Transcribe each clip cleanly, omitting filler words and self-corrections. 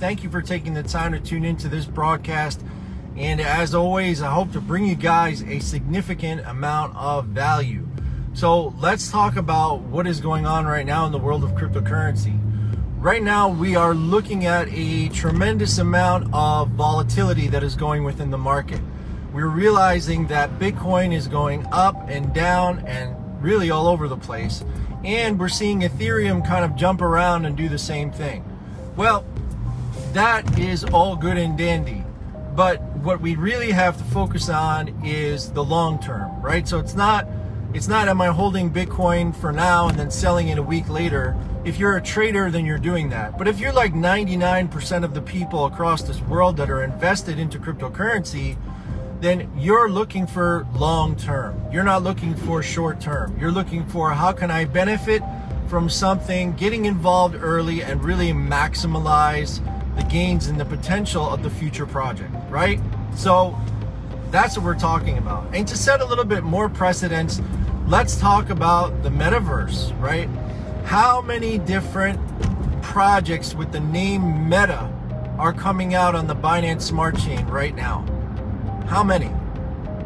Thank you for taking the time to tune into this broadcast. And as always, I hope to bring you guys a significant amount of value. So let's talk about what is going on right now in the world of cryptocurrency. Right now, we are looking at a tremendous amount of volatility that is going within the market. We're realizing that Bitcoin is going up and down and really all over the place. And we're seeing Ethereum kind of jump around and do the same thing. Well, that is all good and dandy. But what we really have to focus on is the long term, right? So it's not am I holding Bitcoin for now and then selling it a week later. If you're a trader, then you're doing that. But if you're like 99% of the people across this world that are invested into cryptocurrency, then you're looking for long term. You're not looking for short term. You're looking for how can I benefit from something, getting involved early and really maximize the gains and the potential of the future project, right? So that's what we're talking about. And to set a little bit more precedence, let's talk about the metaverse, right? How many different projects with the name Meta are coming out on the Binance Smart Chain right now? How many?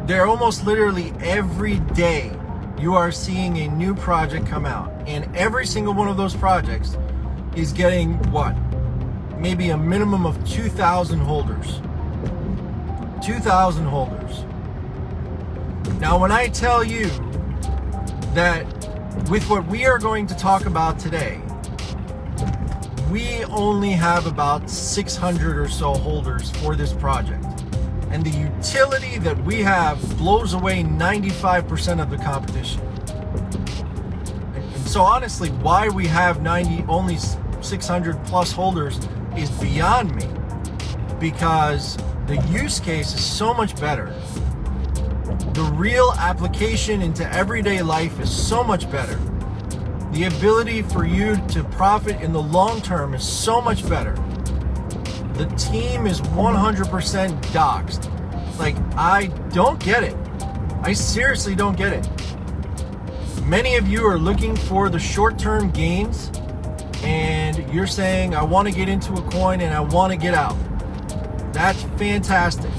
They're almost literally every day you are seeing a new project come out. And every single one of those projects is getting what? Maybe a minimum of 2,000 holders. 2,000 holders. Now, when I tell you that with what we are going to talk about today, we only have about 600 or so holders for this project. And the utility that we have blows away 95% of the competition. And so honestly, why we have only 600 plus holders is beyond me, because the use case is so much better. The real application into everyday life is so much better. The ability for you to profit in the long term is so much better. The team is 100% doxed. Like, I don't get it. I seriously don't get it. Many of you are looking for the short-term gains, and you're saying, I want to get into a coin and I want to get out. That's fantastic.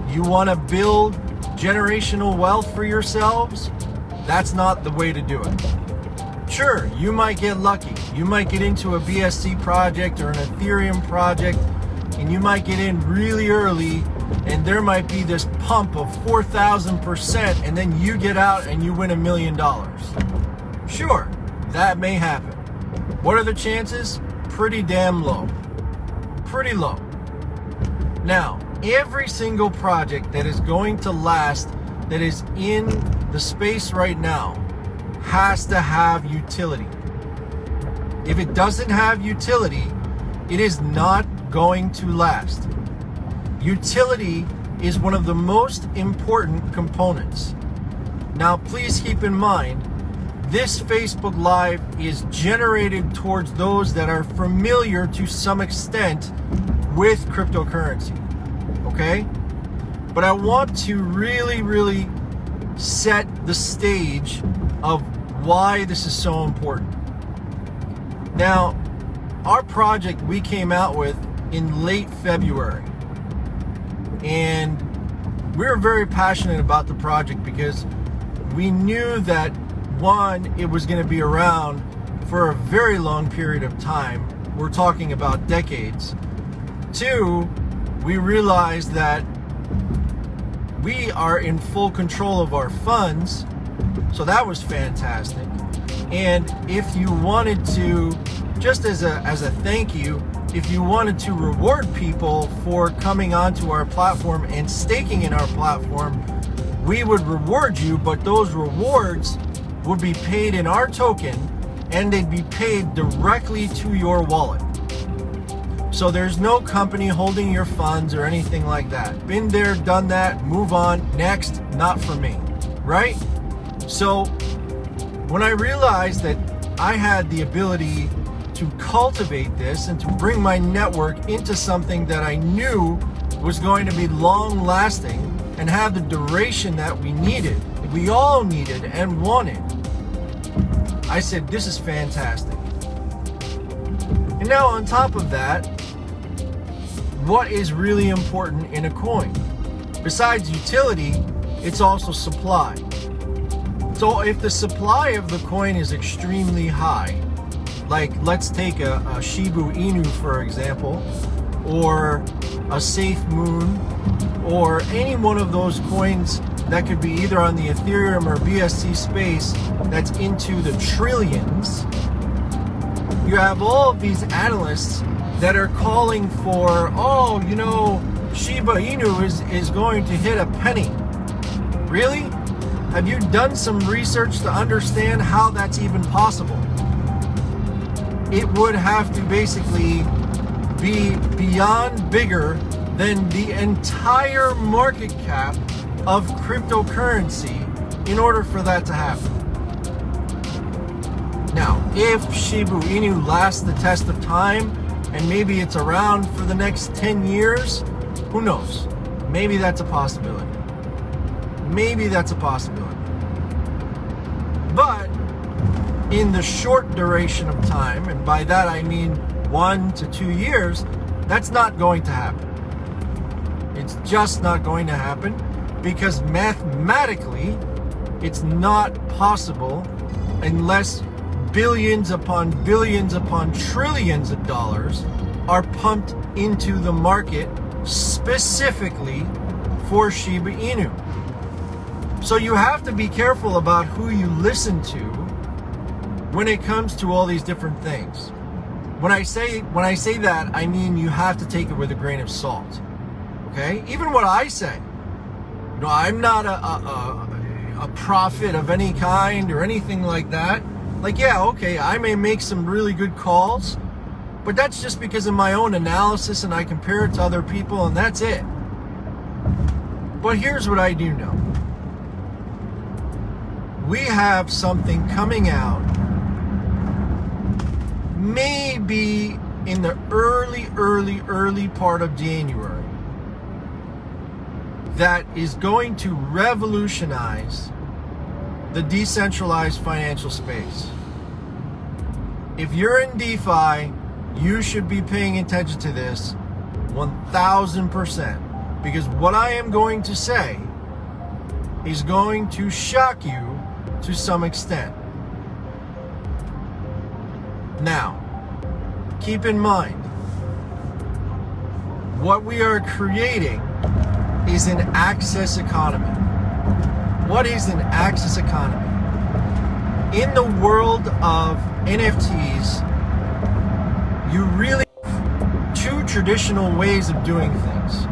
You want to build generational wealth for yourselves? That's not the way to do it. Sure, you might get lucky. You might get into a BSC project or an Ethereum project, and you might get in really early, and there might be this pump of 4,000%, and then you get out and you win $1 million. Sure, that may happen. What are the chances? Pretty damn low. Pretty low. Now, every single project that is going to last, that is in the space right now, has to have utility. If it doesn't have utility, it is not going to last. Utility is one of the most important components. Now, please keep in mind, this Facebook Live is generated towards those that are familiar to some extent with cryptocurrency, okay? But I want to really set the stage of why this is so important. Now, our project we came out with in late February, and we're very passionate about the project because we knew that, one, it was going to be around for a very long period of time. We're talking about decades. Two, we realized that we are in full control of our funds, so that was fantastic. And if you wanted to, just as a thank you, if you wanted to reward people for coming onto our platform and staking in our platform, we would reward you, but those rewards would be paid in our token, and they'd be paid directly to your wallet. So there's no company holding your funds or anything like that. Been there, done that, move on, next, not for me, right? So when I realized that I had the ability to cultivate this and to bring my network into something that I knew was going to be long lasting and have the duration that we all needed and wanted, I said, this is fantastic. And now on top of that, what is really important in a coin. Besides utility, it's also supply. So if the supply of the coin is extremely high, like let's take a Shiba Inu for example, or a Safe Moon, or any one of those coins that could be either on the Ethereum or BSC space that's into the trillions, you have all of these analysts that are calling for, oh, you know, Shiba Inu is going to hit a penny. Really? Have you done some research to understand how that's even possible? It would have to basically be beyond bigger than the entire market cap of cryptocurrency in order for that to happen. Now, if Shiba Inu lasts the test of time and maybe it's around for the next 10 years, who knows? Maybe that's a possibility. Maybe that's a possibility. But in the short duration of time, and by that I mean 1 to 2 years, that's not going to happen. It's just not going to happen because mathematically it's not possible unless billions upon trillions of dollars are pumped into the market specifically for Shiba Inu. So you have to be careful about who you listen to when it comes to all these different things. When I say that, I mean you have to take it with a grain of salt. Okay? Even what I say. No, I'm not a prophet of any kind or anything like that. Like, yeah, okay, I may make some really good calls, but that's just because of my own analysis and I compare it to other people and that's it. But here's what I do know. We have something coming out maybe in the early part of January that is going to revolutionize the decentralized financial space. If you're in DeFi, you should be paying attention to this 1000%, because what I am going to say is going to shock you to some extent. Now, keep in mind, what we are creating is an access economy. What is an access economy? In the world of NFTs, you really have two traditional ways of doing things.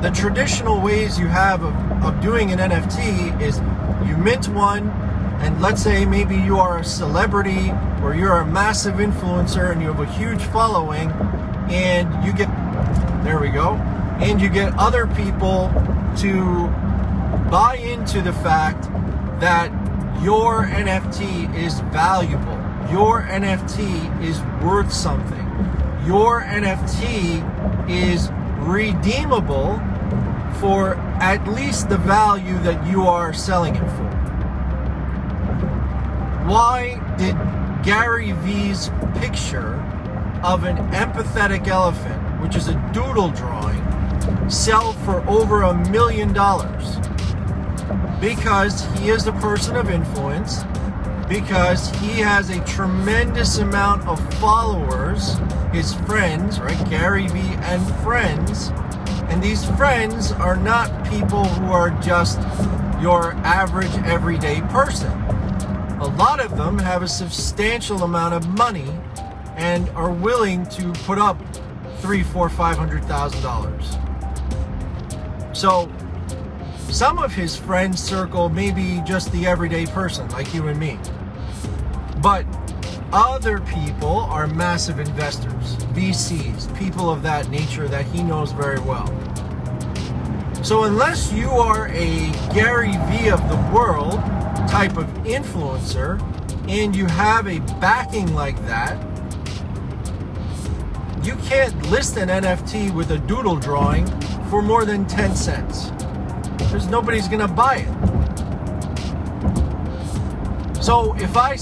The traditional ways you have of doing an NFT is you mint one, and let's say maybe you are a celebrity or you're a massive influencer and you have a huge following, and you get, there we go, and you get other people to buy into the fact that your NFT is valuable. Your NFT is worth something. Your NFT is redeemable for at least the value that you are selling it for. Why did Gary V's picture of an empathetic elephant, which is a doodle drawing, sell for over $1 million? Because he is a person of influence, because he has a tremendous amount of followers, his friends, right? Gary V and friends. And these friends are not people who are just your average everyday person. A lot of them have a substantial amount of money and are willing to put up $300,000, $400,000, $500,000. So some of his friends circle may be just the everyday person like you and me. But other people are massive investors, VCs, people of that nature that he knows very well. So unless you are a Gary V of the world type of influencer and you have a backing like that, you can't list an NFT with a doodle drawing for more than 10 cents. Because nobody's gonna buy it. So if I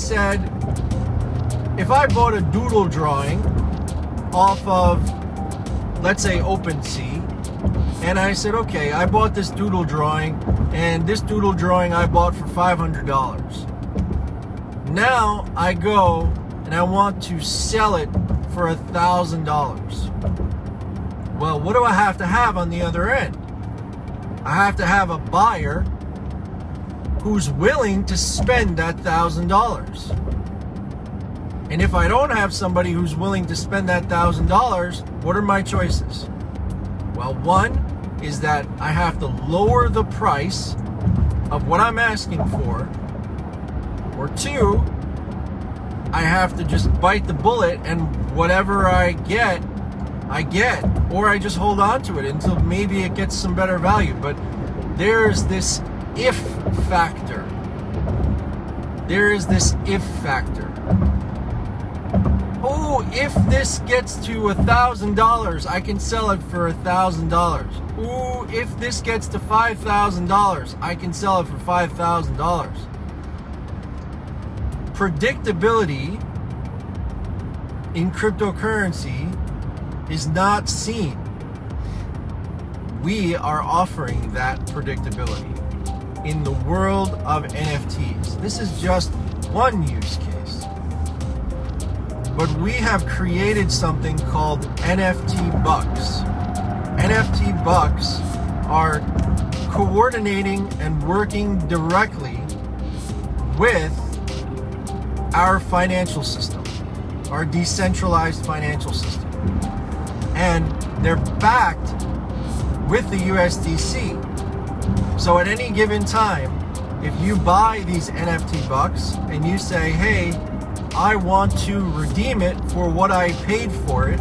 bought a doodle drawing off of let's say OpenSea, and I said, okay, I bought this doodle drawing, and this doodle drawing I bought for $500. Now I go and I want to sell it for $1,000. Well, what do I have to have on the other end? I have to have a buyer who's willing to spend that $1,000. And if I don't have somebody who's willing to spend that $1,000, what are my choices? Well, one is that I have to lower the price of what I'm asking for, or two, I have to just bite the bullet and whatever I get, or I just hold on to it until maybe it gets some better value. But there's this if factor. There is this if factor. Oh, if this gets to $1,000, I can sell it for $1,000. Ooh, if this gets to $5,000, I can sell it for $5,000. Predictability in cryptocurrency is not seen. We are offering that predictability in the world of NFTs. This is just one use case. But we have created something called NFT bucks. NFT bucks are coordinating and working directly with our financial system, our decentralized financial system. And they're backed with the USDC. So at any given time, if you buy these NFT bucks and you say, hey, I want to redeem it for what I paid for it,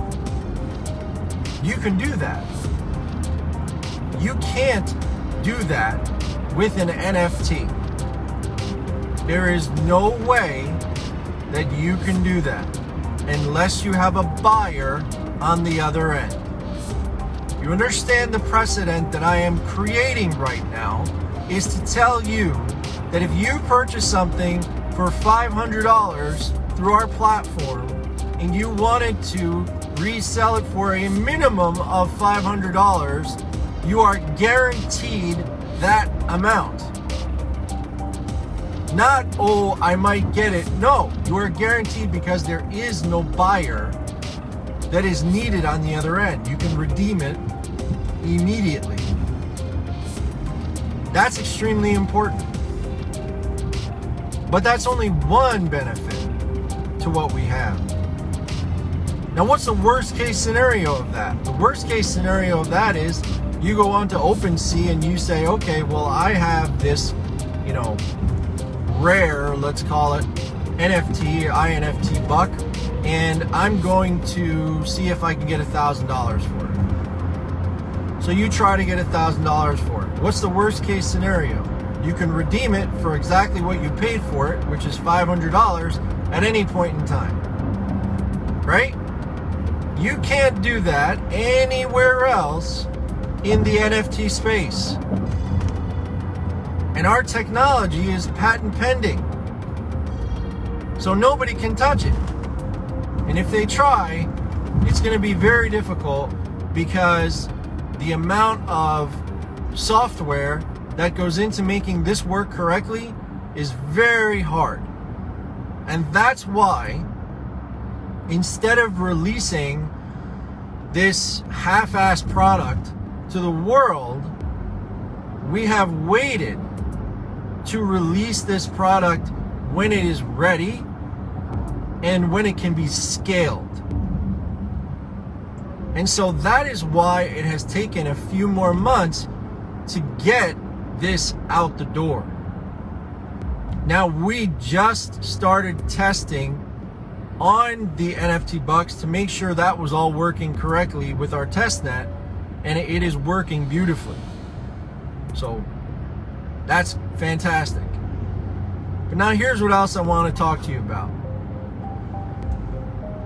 you can do that. You can't do that with an NFT. There is no way that you can do that unless you have a buyer on the other end. You understand the precedent that I am creating right now is to tell you that if you purchase something for $500 through our platform and you wanted to resell it for a minimum of $500, you are guaranteed that amount. Not, oh, I might get it. No, you are guaranteed because there is no buyer that is needed on the other end. You can redeem it immediately. That's extremely important. But that's only one benefit to what we have. Now, what's the worst case scenario of that? The worst case scenario of that is you go onto OpenSea and you say, okay, well, I have this, rare, let's call it, INFT buck, and I'm going to see if I can get $1,000 for it. So you try to get $1,000 for it. What's the worst case scenario? You can redeem it for exactly what you paid for it, which is $500 at any point in time. Right? You can't do that anywhere else in the NFT space. And our technology is patent pending. So nobody can touch it. And if they try, it's going to be very difficult because the amount of software that goes into making this work correctly is very hard. And that's why, instead of releasing this half-assed product to the world, we have waited to release this product when it is ready and when it can be scaled. And so that is why it has taken a few more months to get this out the door. Now, we just started testing on the NFT bucks to make sure that was all working correctly with our testnet, and it is working beautifully. So that's fantastic. But now here's what else I want to talk to you about.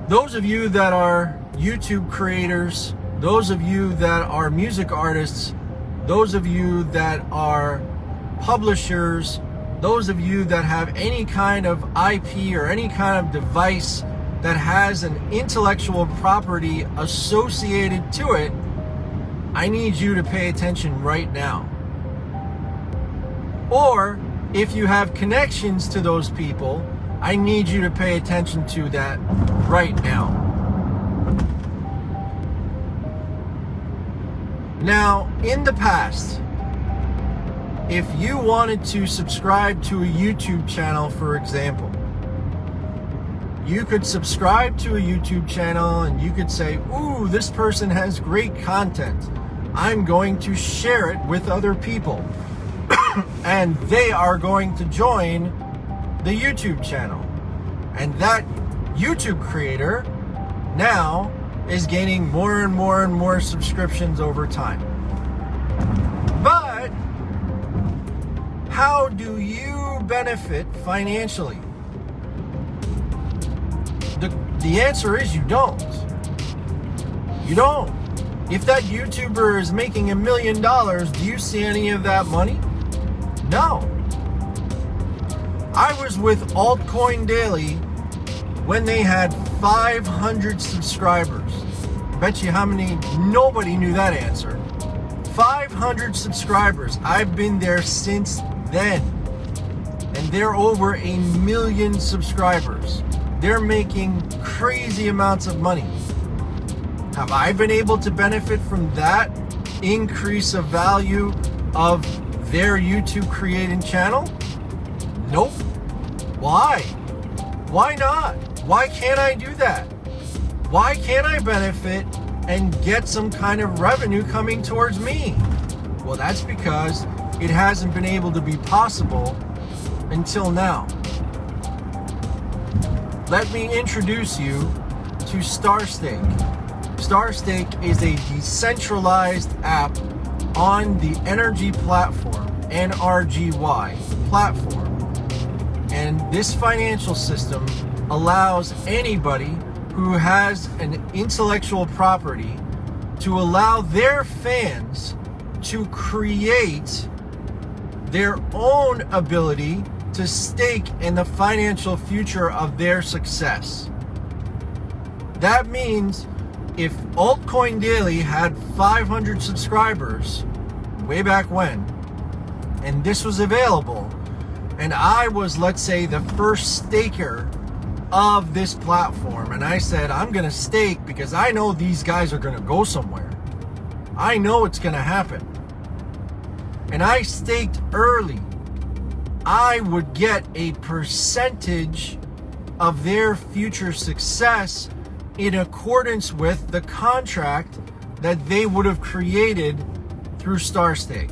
Those of you that are YouTube creators, those of you that are music artists, those of you that are publishers, those of you that have any kind of IP or any kind of device that has an intellectual property associated to it, I need you to pay attention right now. Or if you have connections to those people, I need you to pay attention to that right now. Now, in the past, if you wanted to subscribe to a YouTube channel, for example, you could subscribe to a YouTube channel and you could say, ooh, this person has great content. I'm going to share it with other people. And they are going to join the YouTube channel. And that YouTube creator now is gaining more and more and more subscriptions over time. But how do you benefit financially? The answer is you don't. You don't. If that YouTuber is making $1 million, do you see any of that money? No. I was with Altcoin Daily when they had 500 subscribers. Bet you how many, nobody knew that answer. 500 subscribers. I've been there since then. And they're over 1 million subscribers. They're making crazy amounts of money. Have I been able to benefit from that increase of value of their YouTube creating channel? Nope. Why? Why not? Why can't I do that? Why can't I benefit and get some kind of revenue coming towards me? Well, that's because it hasn't been able to be possible until now. Let me introduce you to STARSTAKE. STARSTAKE is a decentralized app on the NRGY platform, NRGY platform. And this financial system allows anybody who has an intellectual property to allow their fans to create their own ability to stake in the financial future of their success. That means if Altcoin Daily had 500 subscribers way back when, and this was available, and I was, let's say, the first staker of this platform, and I said, I'm going to stake because I know these guys are going to go somewhere. I know it's going to happen. And I staked early. I would get a percentage of their future success in accordance with the contract that they would have created through STARSTAKE.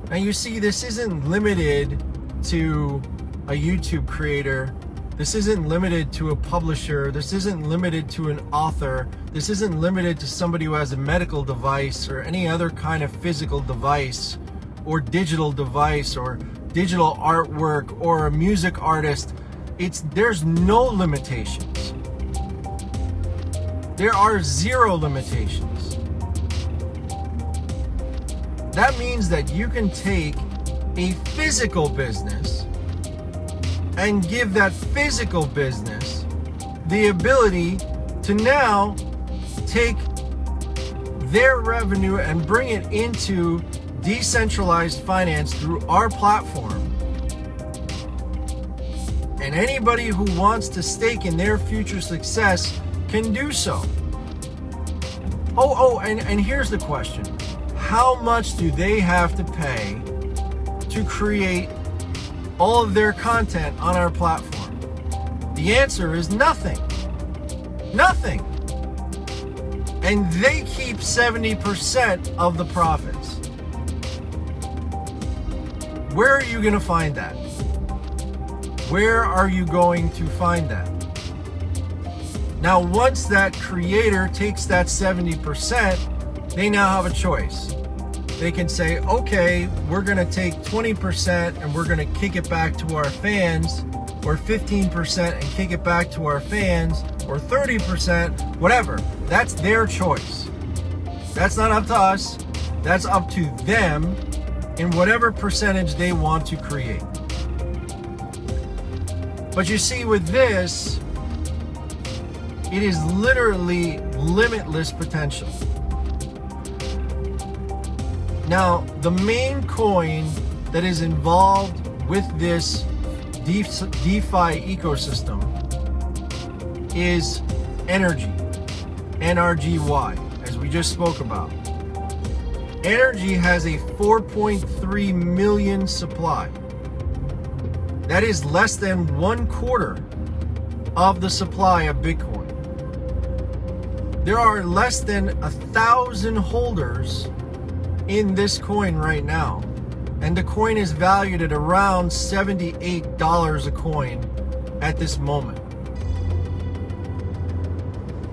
Now you see, this isn't limited to a YouTube creator. This isn't limited to a publisher. This isn't limited to an author. This isn't limited to somebody who has a medical device or any other kind of physical device or digital device or digital artwork or a music artist. There's no limitations. There are zero limitations. That means that you can take a physical business and give that physical business the ability to now take their revenue and bring it into decentralized finance through our platform. And anybody who wants to stake in their future success can do so. And here's the question. How much do they have to pay to create all of their content on our platform? The answer is nothing. Nothing. And they keep 70% of the profits. Where are you going to find that? Where are you going to find that? Now, once that creator takes that 70%, they now have a choice. They can say, okay, we're going to take 20% and we're going to kick it back to our fans, or 15% and kick it back to our fans, or 30%, whatever. That's their choice. That's not up to us. That's up to them in whatever percentage they want to create. But you see, with this, it is literally limitless potential. Now, the main coin that is involved with this DeFi ecosystem is NRGY, NRGY, as we just spoke about. NRGY has a 4.3 million supply. That is less than 1/4 of the supply of Bitcoin. There are less than 1,000 holders in this coin right now, and the coin is valued at around $78 a coin at this moment.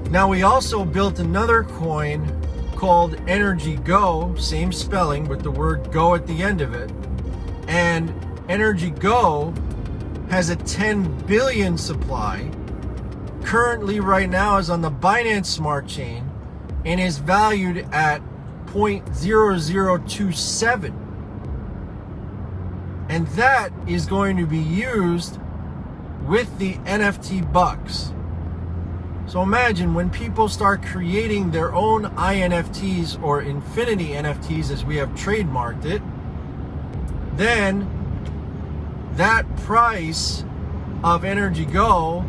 Now, we also built another coin called NRGYGO, same spelling with the word go at the end of it, and NRGYGO has a 10 billion supply. Currently right now is on the Binance Smart Chain and is valued at 0.0027. And that is going to be used with the NFT bucks. So imagine when people start creating their own INFTs or Infinity NFTs, as we have trademarked it, then that price of NRGYGO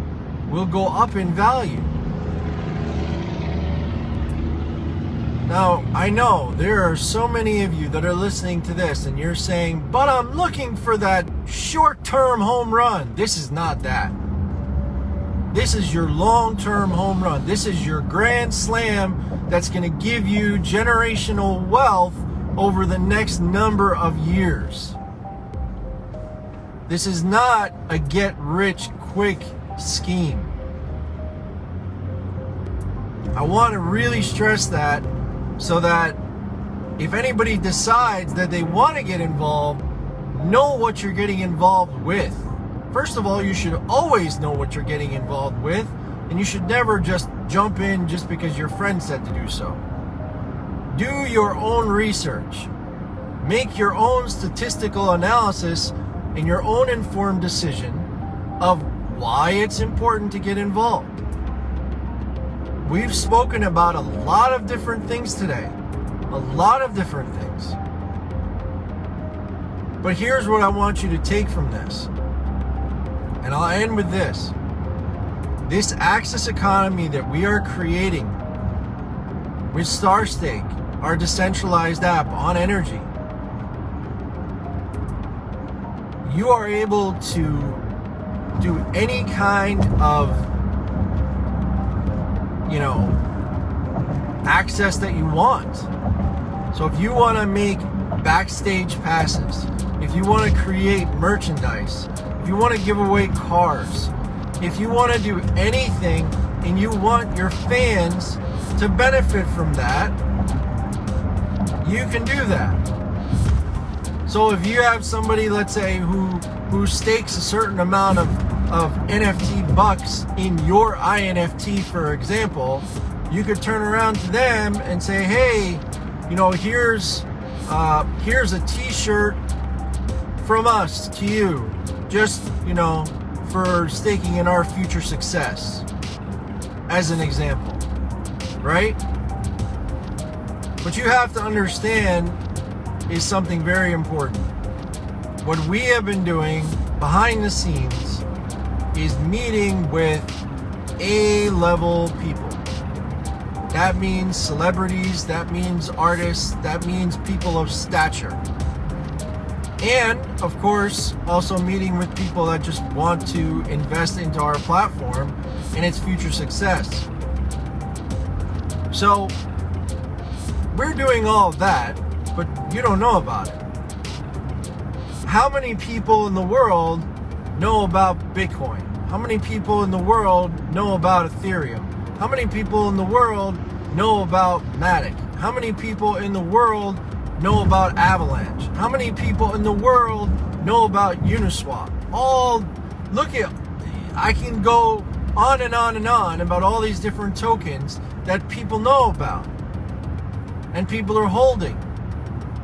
will go up in value. Now, I know there are so many of you that are listening to this and you're saying, but I'm looking for that short-term home run. This is not that. This is your long-term home run. This is your grand slam that's going to give you generational wealth over the next number of years. This is not a get-rich-quick scheme. I want to really stress that, so that if anybody decides that they want to get involved, know what you're getting involved with. First of all, you should always know what you're getting involved with, and you should never just jump in just because your friend said to do so. Do your own research. Make your own statistical analysis and your own informed decision of why it's important to get involved. We've spoken about a lot of different things today. A lot of different things. But here's what I want you to take from this. And I'll end with this. This access economy that we are creating with STARSTAKE, our decentralized app on NRGY, you are able to do any kind of, access that you want. So if you want to make backstage passes, if you want to create merchandise, if you want to give away cars, if you want to do anything and you want your fans to benefit from that, you can do that. So if you have somebody, let's say, who stakes a certain amount of NFT bucks in your INFT, for example, you could turn around to them and say, hey, here's a t-shirt from us to you, just, for staking in our future success, as an example, right? What you have to understand is something very important. What we have been doing behind the scenes is meeting with A-level people. That means celebrities, that means artists, that means people of stature. And, of course, also meeting with people that just want to invest into our platform and its future success. So, we're doing all of that, but you don't know about it. How many people in the world know about Bitcoin? How many people in the world know about Ethereum? How many people in the world know about Matic? How many people in the world know about Avalanche? How many people in the world know about Uniswap? I can go on and on and on about all these different tokens that people know about, and people are holding,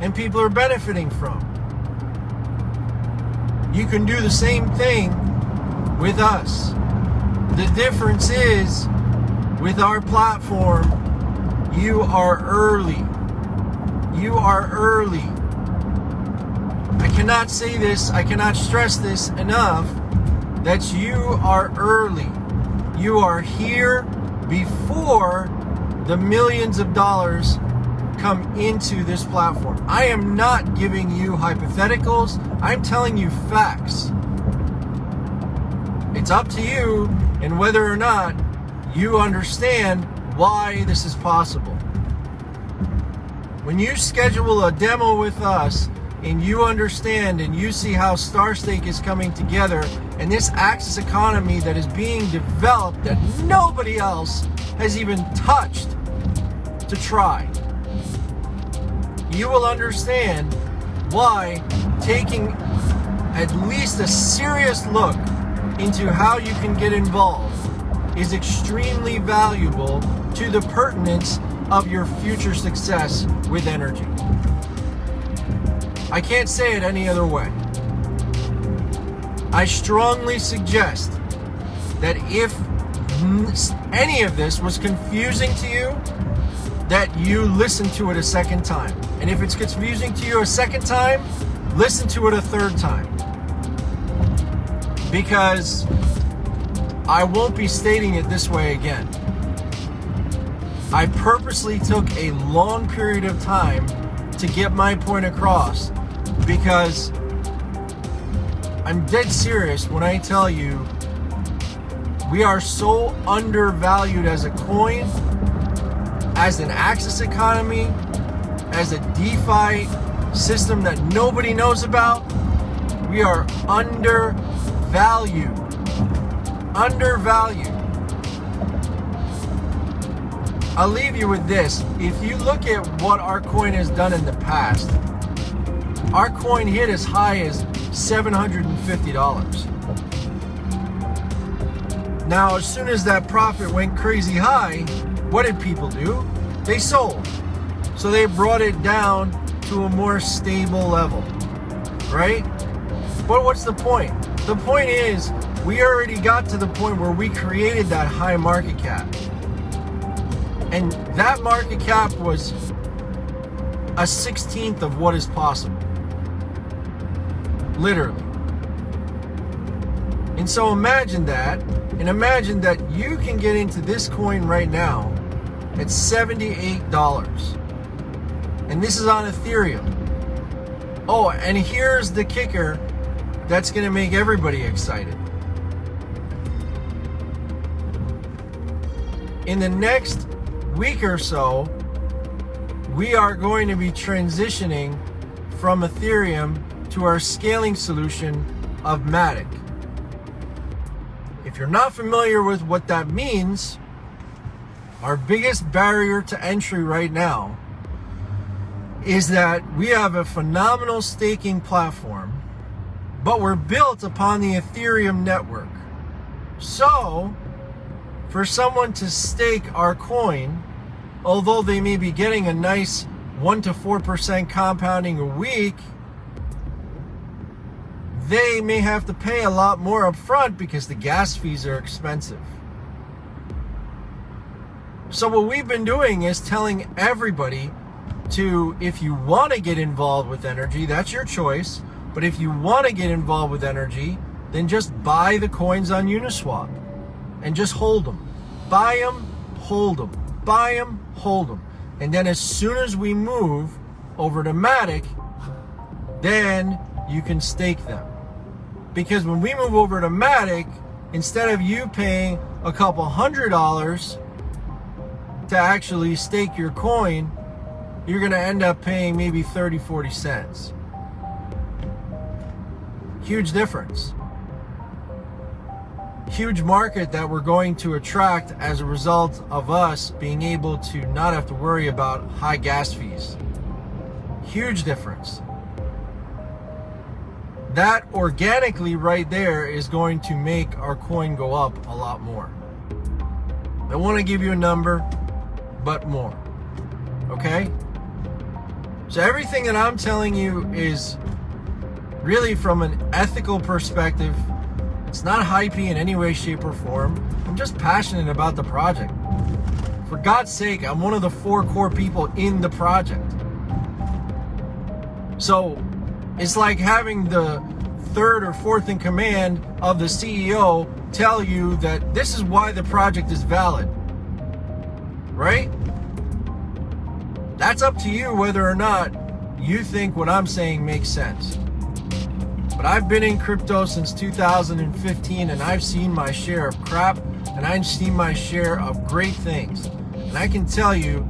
and people are benefiting from. You can do the same thing with us. The difference is, with our platform, you are early. You are early. I cannot say this, I cannot stress this enough, that you are early. You are here before the millions of dollars come into this platform. I am not giving you hypotheticals. I'm telling you facts. It's up to you and whether or not you understand why this is possible. When you schedule a demo with us and you understand and you see how STARSTAKE is coming together and this access economy that is being developed that nobody else has even touched to try, you will understand why taking at least a serious look into how you can get involved is extremely valuable to the pertinence of your future success with NRGY. I can't say it any other way. I strongly suggest that if any of this was confusing to you, that you listen to it a second time. And if it's confusing to you a second time, listen to it a third time. Because I won't be stating it this way again. I purposely took a long period of time to get my point across because I'm dead serious when I tell you we are so undervalued as a coin, as an access economy, as a DeFi system that nobody knows about. We are undervalued. Undervalued. I'll leave you with this. If you look at what our coin has done in the past, our coin hit as high as $750. Now, as soon as that profit went crazy high, what did people do? They sold. So they brought it down to a more stable level, right? But what's the point? The point is, we already got to the point where we created that high market cap. And that market cap was a 16th of what is possible. Literally. And so imagine that, and imagine that you can get into this coin right now at $78. And this is on Ethereum. Oh, and here's the kicker that's going to make everybody excited. In the next week or so, we are going to be transitioning from Ethereum to our scaling solution of Matic. If you're not familiar with what that means, our biggest barrier to entry right now is that we have a phenomenal staking platform, but we're built upon the Ethereum network. So, for someone to stake our coin, although they may be getting a nice 1 to 4% compounding a week, they may have to pay a lot more up front because the gas fees are expensive. So what we've been doing is telling everybody to, if you want to get involved with NRGY, that's your choice. But if you want to get involved with NRGY, then just buy the coins on Uniswap and just hold them. Buy them, hold them. Buy them, hold them. And then as soon as we move over to Matic, then you can stake them. Because when we move over to Matic, instead of you paying a couple $100 to actually stake your coin, you're going to end up paying maybe 30-40 cents. Huge difference. Huge market that we're going to attract as a result of us being able to not have to worry about high gas fees. Huge difference. That organically right there is going to make our coin go up a lot more. I want to give you a number, but more. Okay? So everything that I'm telling you is really from an ethical perspective, It's not hypey in any way, shape, or form. I'm just passionate about the project. For God's sake, I'm one of the 4 core people in the project. So it's like having the 3rd or 4th in command of the CEO tell you that this is why the project is valid. Right? That's up to you whether or not you think what I'm saying makes sense. But I've been in crypto since 2015, and I've seen my share of crap, and I've seen my share of great things. And I can tell you,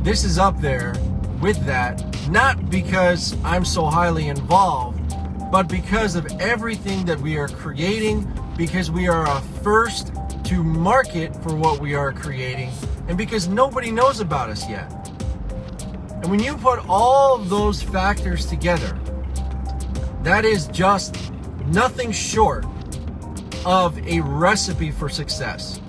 this is up there with that, not because I'm so highly involved, but because of everything that we are creating, because we are a first to market for what we are creating, and because nobody knows about us yet. And when you put all of those factors together, that is just nothing short of a recipe for success.